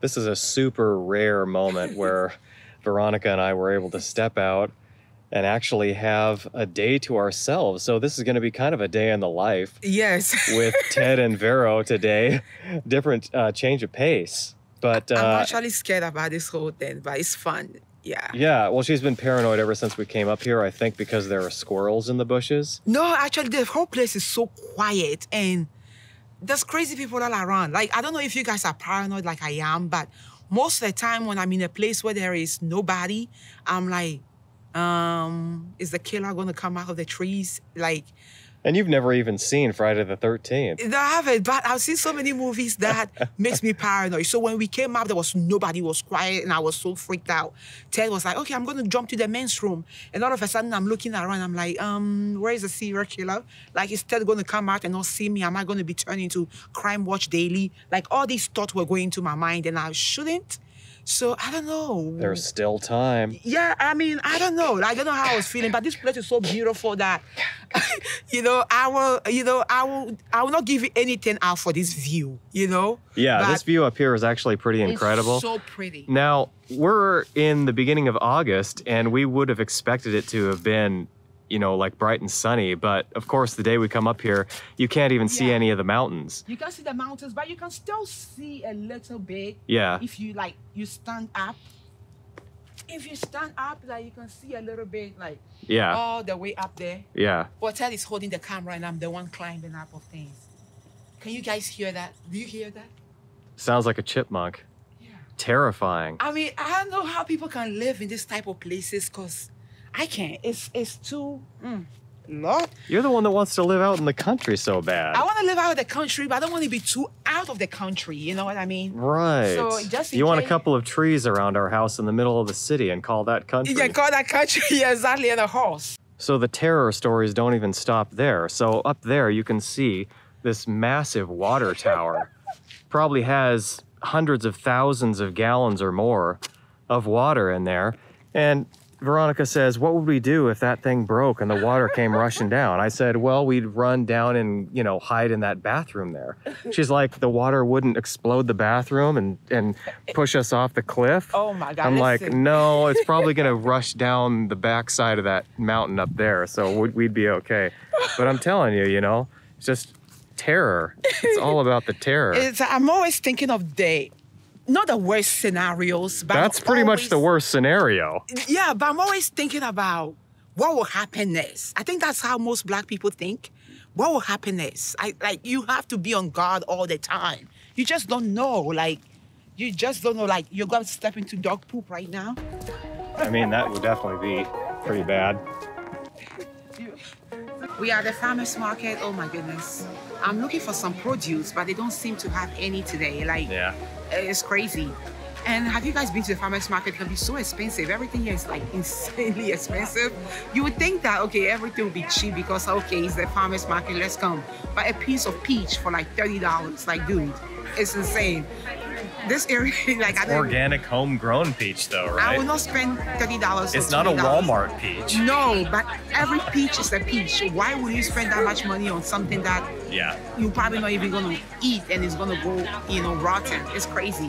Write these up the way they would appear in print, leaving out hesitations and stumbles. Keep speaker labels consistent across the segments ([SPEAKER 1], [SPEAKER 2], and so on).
[SPEAKER 1] This is a super rare moment where Veronica and I were able to step out and actually have a day to ourselves. So this is going to be kind of a day in the life.
[SPEAKER 2] Yes.
[SPEAKER 1] With Ted and Vero today. Different change of pace. But
[SPEAKER 2] I'm actually scared about this whole thing, but it's fun. Yeah.
[SPEAKER 1] Yeah, well, she's been paranoid ever since we came up here, I think because there are squirrels in the bushes.
[SPEAKER 2] No, actually, the whole place is so quiet and there's crazy people all around. Like, I don't know if you guys are paranoid like I am, but most of the time when I'm in a place where there is nobody, I'm like, is the killer going to come out of the trees? Like,
[SPEAKER 1] and you've never even seen Friday the 13th.
[SPEAKER 2] I haven't, but I've seen so many movies that makes me paranoid. So when we came up, there was nobody, it was quiet, and I was so freaked out. Ted was like, okay, I'm going to jump to the men's room. And all of a sudden, I'm looking around, I'm like, where is the serial killer? Like, is Ted going to come out and not see me? Am I going to be turned into Crime Watch Daily? Like, all these thoughts were going to my mind, and I shouldn't. So, I don't know.
[SPEAKER 1] There's still time.
[SPEAKER 2] Yeah, I mean, I don't know. I don't know how I was feeling, but this place is so beautiful that, I will not give you anything out for this view,
[SPEAKER 1] Yeah,
[SPEAKER 2] but
[SPEAKER 1] this view up here is actually pretty incredible.
[SPEAKER 2] It's so pretty.
[SPEAKER 1] Now, we're in the beginning of August, and we would have expected it to have been, like bright and sunny. But of course, the day we come up here, you can't even see any of the mountains.
[SPEAKER 2] You can see the mountains, but you can still see a little bit.
[SPEAKER 1] Yeah.
[SPEAKER 2] If you stand up. If you stand up, you can see a little bit, all the way up there.
[SPEAKER 1] Yeah.
[SPEAKER 2] But Ted is holding the camera, and I'm the one climbing up of things. Can you guys hear that? Do you hear that?
[SPEAKER 1] Sounds like a chipmunk.
[SPEAKER 2] Yeah.
[SPEAKER 1] Terrifying.
[SPEAKER 2] I mean, I don't know how people can live in this type of places, because I can't. It's too... Lord.
[SPEAKER 1] You're the one that wants to live out in the country so bad.
[SPEAKER 2] I want to live out of the country, but I don't want to be too out of the country. You know what I mean?
[SPEAKER 1] Right.
[SPEAKER 2] So just
[SPEAKER 1] you want a couple of trees around our house in the middle of the city and call that country.
[SPEAKER 2] You can call that country, yeah, exactly, and a horse.
[SPEAKER 1] So the terror stories don't even stop there. So up there you can see this massive water tower. Probably has hundreds of thousands of gallons or more of water in there. And Veronica says, what would we do if that thing broke and the water came rushing down? I said, well, we'd run down and, hide in that bathroom there. She's like, the water wouldn't explode the bathroom and push us off the cliff?
[SPEAKER 2] Oh my God.
[SPEAKER 1] I'm like, no, it's probably going to rush down the backside of that mountain up there. So we'd be okay. But I'm telling you, it's just terror. It's all about the terror.
[SPEAKER 2] I'm always thinking of not the worst scenarios, but
[SPEAKER 1] that's pretty much the worst scenario.
[SPEAKER 2] Yeah, but I'm always thinking about what will happen next. I think that's how most Black people think. What will happen next? You have to be on guard all the time. You just don't know. You just don't know. You're going to step into dog poop right now.
[SPEAKER 1] I mean, that would definitely be pretty bad.
[SPEAKER 2] We are at the farmer's market. Oh my goodness. I'm looking for some produce, but they don't seem to have any today.
[SPEAKER 1] Yeah.
[SPEAKER 2] It's crazy. And have you guys been to the farmer's market? It can be so expensive. Everything here is insanely expensive. You would think that, okay, everything would be cheap because, okay, it's the farmer's market, let's come. But a piece of peach for $30, dude, it's insane. This area,
[SPEAKER 1] it's organic, homegrown peach, though, right?
[SPEAKER 2] I will not spend $30.
[SPEAKER 1] It's not a Walmart peach.
[SPEAKER 2] No, but every peach is a peach. Why would you spend that much money on something that you're probably not even going to eat and it's going to go, rotten? It's crazy.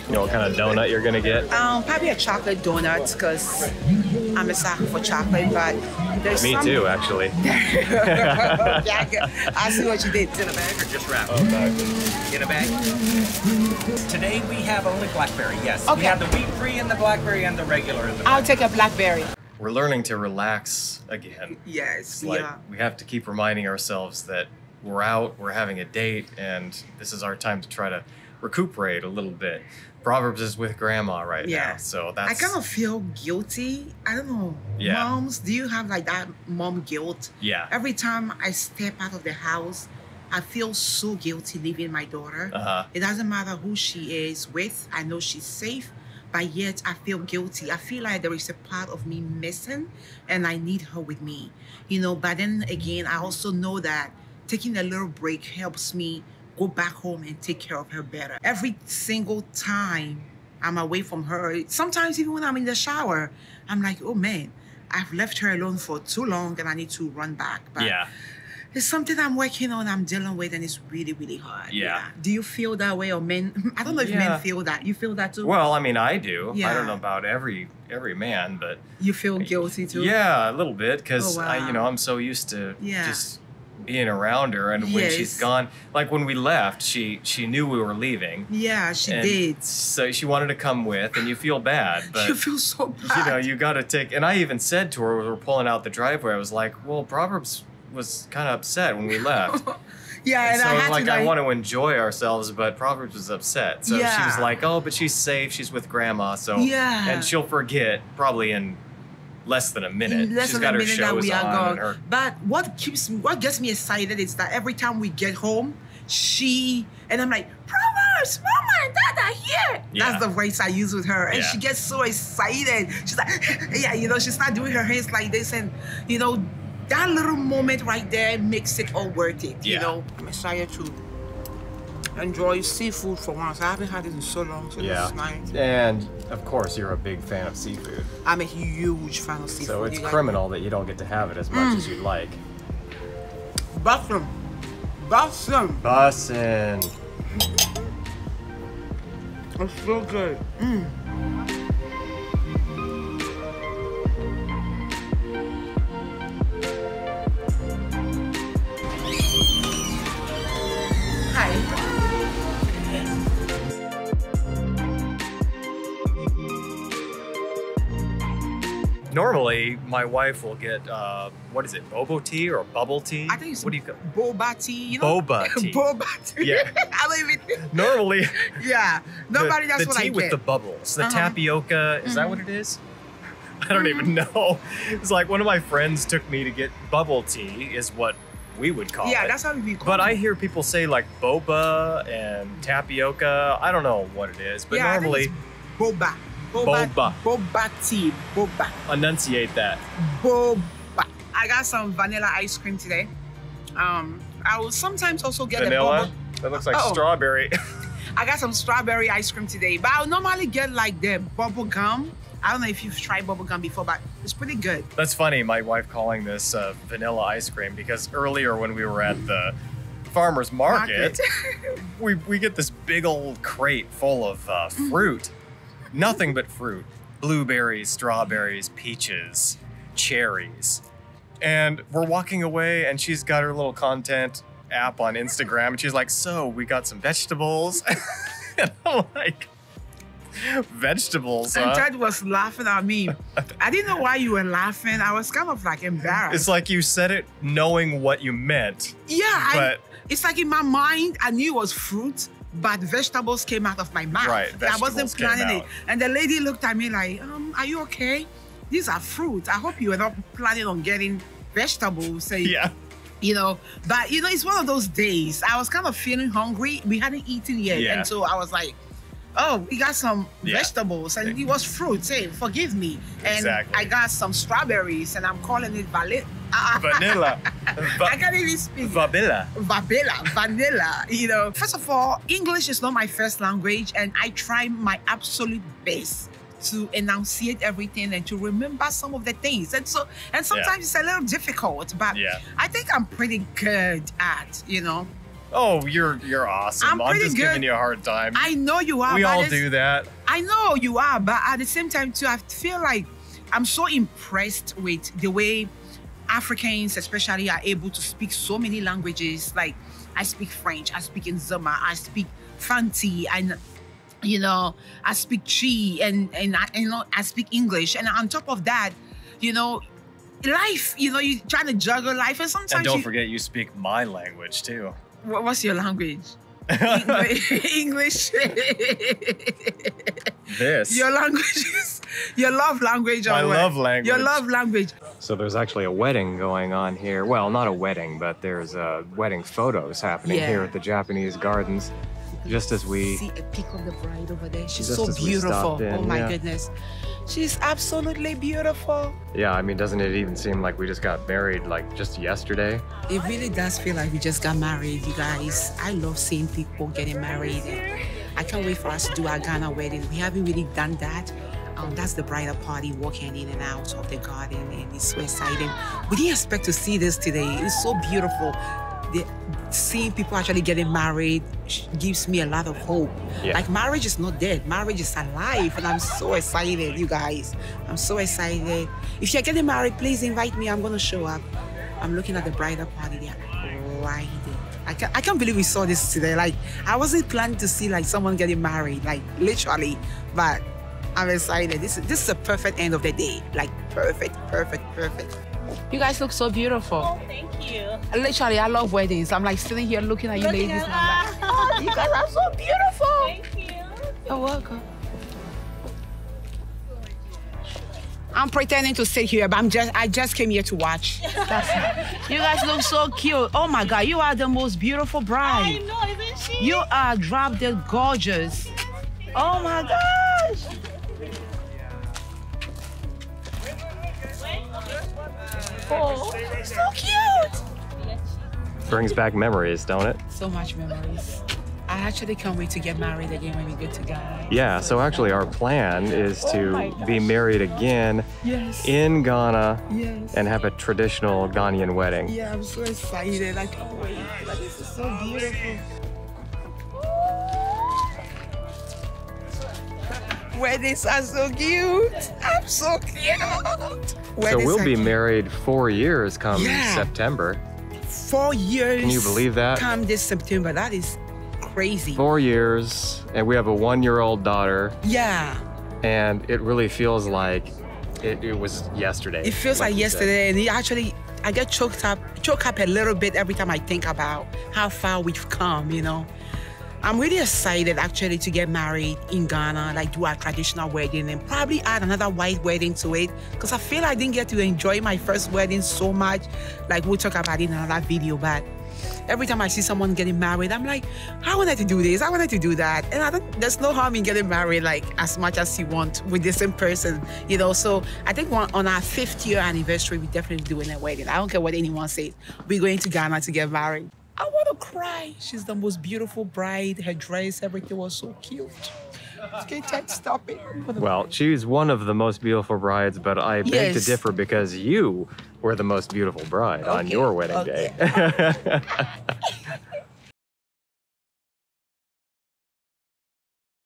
[SPEAKER 1] You know what kind of donut you're gonna get?
[SPEAKER 2] Probably a chocolate donut because I'm a sucker for chocolate, but there's
[SPEAKER 1] Me too, actually.
[SPEAKER 2] I see what you did.
[SPEAKER 3] In a bag or just wrap?
[SPEAKER 1] Okay.
[SPEAKER 3] In a bag? Today we have only blackberry, yes.
[SPEAKER 2] Okay.
[SPEAKER 3] We have the wheat-free and the blackberry and the regular in the bag.
[SPEAKER 2] I'll take a blackberry.
[SPEAKER 1] We're learning to relax again.
[SPEAKER 2] Yes,
[SPEAKER 1] We have to keep reminding ourselves that we're out, we're having a date, and this is our time to try to recuperate a little bit. Proverbs is with grandma right now, so that's...
[SPEAKER 2] I kind of feel guilty. I don't know.
[SPEAKER 1] Yeah.
[SPEAKER 2] Moms, do you have that mom guilt?
[SPEAKER 1] Yeah.
[SPEAKER 2] Every time I step out of the house, I feel so guilty leaving my daughter. It doesn't matter who she is with. I know she's safe, but yet I feel guilty. I feel like there is a part of me missing and I need her with me. But then again, I also know that taking a little break helps me go back home and take care of her better. Every single time I'm away from her, sometimes even when I'm in the shower, I'm like, oh man, I've left her alone for too long and I need to run back. But It's something I'm working on, I'm dealing with, and it's really, really hard.
[SPEAKER 1] Yeah.
[SPEAKER 2] Do you feel that way, or men? I don't know if men feel that. You feel that too?
[SPEAKER 1] Well, I mean, I do.
[SPEAKER 2] Yeah.
[SPEAKER 1] I don't know about every man, but
[SPEAKER 2] You feel guilty too?
[SPEAKER 1] yeah, a little bit, because
[SPEAKER 2] Oh, wow.
[SPEAKER 1] I'm so used to
[SPEAKER 2] Yeah.
[SPEAKER 1] just being around her, and when she's
[SPEAKER 2] Yes.
[SPEAKER 1] gone, like when we left, she knew we were leaving.
[SPEAKER 2] Yeah, she
[SPEAKER 1] And
[SPEAKER 2] did.
[SPEAKER 1] So she wanted to come with, and you feel bad, but
[SPEAKER 2] You feel so bad.
[SPEAKER 1] you got to take. And I even said to her when we were pulling out the driveway, I was like, "Well, Proverbs was kind of upset when we left."
[SPEAKER 2] Yeah, and
[SPEAKER 1] so
[SPEAKER 2] I had
[SPEAKER 1] like,
[SPEAKER 2] to
[SPEAKER 1] I want to enjoy ourselves, but Proverbs was upset. So she was
[SPEAKER 2] Yeah.
[SPEAKER 1] like, "Oh, but she's safe. She's with Grandma, so
[SPEAKER 2] Yeah.
[SPEAKER 1] and she'll forget probably in less than a minute.
[SPEAKER 2] less
[SPEAKER 1] She's
[SPEAKER 2] than
[SPEAKER 1] got
[SPEAKER 2] a
[SPEAKER 1] her
[SPEAKER 2] minute that
[SPEAKER 1] shows
[SPEAKER 2] we are
[SPEAKER 1] on
[SPEAKER 2] gone.
[SPEAKER 1] and her
[SPEAKER 2] But what gets me excited is that every time we get home, and I'm like, Proverbs, Mama and Dad are here.
[SPEAKER 1] Yeah.
[SPEAKER 2] That's the voice I use with her. And
[SPEAKER 1] Yeah.
[SPEAKER 2] she gets so excited. She's like, yeah, she starts doing her hands like this. And, that little moment right there makes it all worth it,
[SPEAKER 1] Yeah.
[SPEAKER 2] I'm excited to enjoy seafood for once. I haven't had it in so long, so this is nice.
[SPEAKER 1] And of course, you're a big fan of seafood,
[SPEAKER 2] I'm a huge fan of seafood.
[SPEAKER 1] so it's
[SPEAKER 2] You guys-
[SPEAKER 1] criminal that you don't get to have it as much as you'd like.
[SPEAKER 2] Bussin'.
[SPEAKER 1] Bussin'.
[SPEAKER 2] It's so good. Hi.
[SPEAKER 1] Normally, my wife will get what is it, bobo tea or bubble tea?
[SPEAKER 2] I think it's
[SPEAKER 1] what do you call
[SPEAKER 2] boba tea.
[SPEAKER 1] Boba tea.
[SPEAKER 2] Boba tea.
[SPEAKER 1] Yeah.
[SPEAKER 2] I don't even.
[SPEAKER 1] Normally,
[SPEAKER 2] Yeah. Nobody.
[SPEAKER 1] the
[SPEAKER 2] That's what I
[SPEAKER 1] tea
[SPEAKER 2] get.
[SPEAKER 1] with the bubbles, the
[SPEAKER 2] Uh-huh.
[SPEAKER 1] tapioca. Is that what it is? I don't even know. It's like one of my friends took me to get bubble tea, is what we would call
[SPEAKER 2] Yeah,
[SPEAKER 1] it.
[SPEAKER 2] that's how we call
[SPEAKER 1] But
[SPEAKER 2] it.
[SPEAKER 1] I hear people say like boba and tapioca. I don't know what it is, but
[SPEAKER 2] Yeah, I think
[SPEAKER 1] normally
[SPEAKER 2] it's boba.
[SPEAKER 1] Boba.
[SPEAKER 2] Boba tea. Boba.
[SPEAKER 1] enunciate that.
[SPEAKER 2] Boba. I got some vanilla ice cream today. I will sometimes also get a
[SPEAKER 1] Vanilla.
[SPEAKER 2] boba.
[SPEAKER 1] That looks like
[SPEAKER 2] Oh.
[SPEAKER 1] strawberry.
[SPEAKER 2] I got some strawberry ice cream today, but I'll normally get like the bubble gum. I don't know if you've tried bubble gum before, but it's pretty good.
[SPEAKER 1] That's funny, my wife calling this vanilla ice cream, because earlier when we were at the farmer's market, we get this big old crate full of fruit. Nothing but fruit. Blueberries, strawberries, peaches, cherries. And we're walking away, and she's got her little content app on Instagram, and she's like, "So, we got some vegetables." And I'm like, "Vegetables,
[SPEAKER 2] And
[SPEAKER 1] huh?"
[SPEAKER 2] Ted was laughing at me. I didn't know why you were laughing. I was kind of like embarrassed.
[SPEAKER 1] It's like you said it knowing what you meant.
[SPEAKER 2] Yeah,
[SPEAKER 1] But-
[SPEAKER 2] it's like in my mind, I knew it was fruit, but vegetables came out of my mouth.
[SPEAKER 1] Right,
[SPEAKER 2] I wasn't
[SPEAKER 1] vegetables came
[SPEAKER 2] planning it.
[SPEAKER 1] out.
[SPEAKER 2] And the lady looked at me like, are you okay? These are fruit. I hope you are not planning on getting vegetables. And,
[SPEAKER 1] Yeah.
[SPEAKER 2] But it's one of those days. I was kind of feeling hungry. We hadn't eaten yet.
[SPEAKER 1] Yeah.
[SPEAKER 2] And so I was like, oh, we got some
[SPEAKER 1] Yeah.
[SPEAKER 2] vegetables, and it was fruit. Say, forgive me. And
[SPEAKER 1] Exactly.
[SPEAKER 2] I got some strawberries, and I'm calling it
[SPEAKER 1] Vanilla.
[SPEAKER 2] I can't even speak.
[SPEAKER 1] Vanilla.
[SPEAKER 2] Vanilla. First of all, English is not my first language, and I try my absolute best to enunciate everything and to remember some of the things. And sometimes it's a little difficult, but
[SPEAKER 1] Yeah.
[SPEAKER 2] I think I'm pretty good at,
[SPEAKER 1] Oh, you're awesome.
[SPEAKER 2] I'm
[SPEAKER 1] I'm
[SPEAKER 2] pretty
[SPEAKER 1] just
[SPEAKER 2] good.
[SPEAKER 1] giving you a hard time.
[SPEAKER 2] I know you are.
[SPEAKER 1] We
[SPEAKER 2] but
[SPEAKER 1] all
[SPEAKER 2] it's-
[SPEAKER 1] do that.
[SPEAKER 2] I know you are, but at the same time too, I feel like I'm so impressed with the way Africans especially are able to speak so many languages. Like I speak French, I speak Nzema, I speak Fanti, and I speak Chi, and I speak English. And on top of that, life, you trying to juggle life, and sometimes
[SPEAKER 1] And don't forget, you speak my language too.
[SPEAKER 2] What's your language? English.
[SPEAKER 1] This.
[SPEAKER 2] Your language is your love language.
[SPEAKER 1] My
[SPEAKER 2] or what?
[SPEAKER 1] love language.
[SPEAKER 2] Your love language.
[SPEAKER 1] So there's actually a wedding going on here. Well, not a wedding, but there's wedding photos happening
[SPEAKER 2] Yeah.
[SPEAKER 1] here at the Japanese Gardens. Just as we...
[SPEAKER 2] See a pic of the bride over there. She's
[SPEAKER 1] Just
[SPEAKER 2] so
[SPEAKER 1] as we
[SPEAKER 2] beautiful.
[SPEAKER 1] stopped in,
[SPEAKER 2] Oh my
[SPEAKER 1] yeah.
[SPEAKER 2] goodness. She's absolutely beautiful.
[SPEAKER 1] Yeah, I mean, doesn't it even seem like we just got married like just yesterday?
[SPEAKER 2] It really does feel like we just got married, you guys. I love seeing people getting married. I can't wait for us to do our Ghana wedding. We haven't really done that. That's the bridal party walking in and out of the garden, and it's so exciting. We didn't expect to see this today. It's so beautiful. Seeing people actually getting married gives me a lot of hope.
[SPEAKER 1] Yeah.
[SPEAKER 2] Like, marriage is not dead. Marriage is alive, and I'm so excited, you guys. I'm so excited. If you're getting married, please invite me. I'm gonna show up. I'm looking at the bridal party. They're right there. I can't believe we saw this today. Like, I wasn't planning to see like someone getting married, like literally, but I'm excited. This is a perfect end of the day. Like, perfect. You guys look so beautiful.
[SPEAKER 4] Oh, thank you.
[SPEAKER 2] Literally, I love weddings. I'm like sitting here looking at you ladies. And I'm like, oh, you guys are so beautiful.
[SPEAKER 4] Thank you.
[SPEAKER 2] You're welcome. I'm pretending to sit here, but I just came here to watch. You guys look so cute. Oh my God, you are the most beautiful bride.
[SPEAKER 4] I know, isn't she?
[SPEAKER 2] You are drop dead gorgeous. Oh my gosh. Oh, so cute.
[SPEAKER 1] Brings back memories, don't it?
[SPEAKER 2] So much memories. I actually can't wait to get married again when we get together.
[SPEAKER 1] Yeah, so actually our plan is to be married again in Ghana and have a traditional Ghanaian wedding.
[SPEAKER 2] Yeah, I'm so excited. I can't wait. Like, this is so beautiful. Weddings are so cute. I'm so cute.
[SPEAKER 1] So we'll be married 4 years come September.
[SPEAKER 2] 4 years.
[SPEAKER 1] Can you believe that?
[SPEAKER 2] Come this September. That is crazy.
[SPEAKER 1] 4 years, and we have a 1-year-old daughter.
[SPEAKER 2] Yeah.
[SPEAKER 1] And it really feels like it was yesterday.
[SPEAKER 2] It feels like yesterday, and I get choked up a little bit every time I think about how far we've come, you know. I'm really excited actually to get married in Ghana, like do our traditional wedding and probably add another white wedding to it, because I feel I didn't get to enjoy my first wedding so much. Like, we'll talk about it in another video, but every time I see someone getting married, I'm like, I wanted to do this, I wanted to do that. And there's no harm in getting married like as much as you want with the same person, you know. So I think on our 5th year anniversary, we're definitely doing a wedding. I don't care what anyone says. We're going to Ghana to get married. I want to cry. She's the most beautiful bride. Her dress, everything was so cute. Okay, Ted, stop it.
[SPEAKER 1] Well, she's one of the most beautiful brides, but I beg to differ because you were the most beautiful bride on your wedding day.